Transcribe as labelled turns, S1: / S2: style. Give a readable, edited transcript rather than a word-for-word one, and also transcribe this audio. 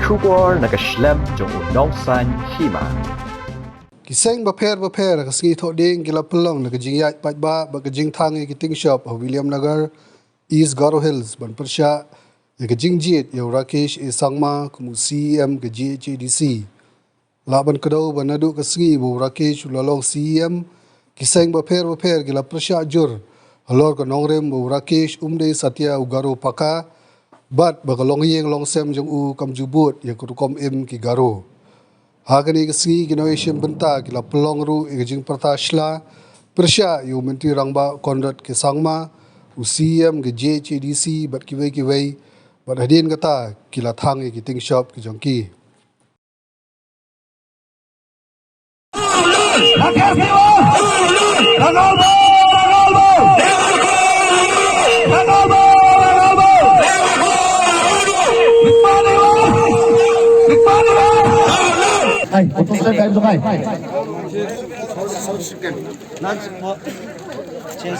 S1: Shubor nakaslem jong unong san Hima.
S2: Kiseng baper kasi tho ding gila pelong na Jingjied ba Jingthang kiting shop William Nagar East Ghadc Hills ban Pyrshah Jingjied yo Rakesh sangma kumu CM GHDC laban kedau banadu kasgi bu Rakesh lalong CM kiseng baper gila Pyrshah jur halor ko nongrem bu Rakesh umde satya ugaro paka bat bagalong yeng long sem jong u kamjubut ya kurukom ki garo hagani kasgi ginoyem benta gila pelong ru jing pertashla Pyrshah yo menti rangba konrat ke sangma UCM GHDC bat kiwei bat hadin kata kila thang kiting shop ki jongki
S3: Hai, untuk saya kain sungai.
S4: Change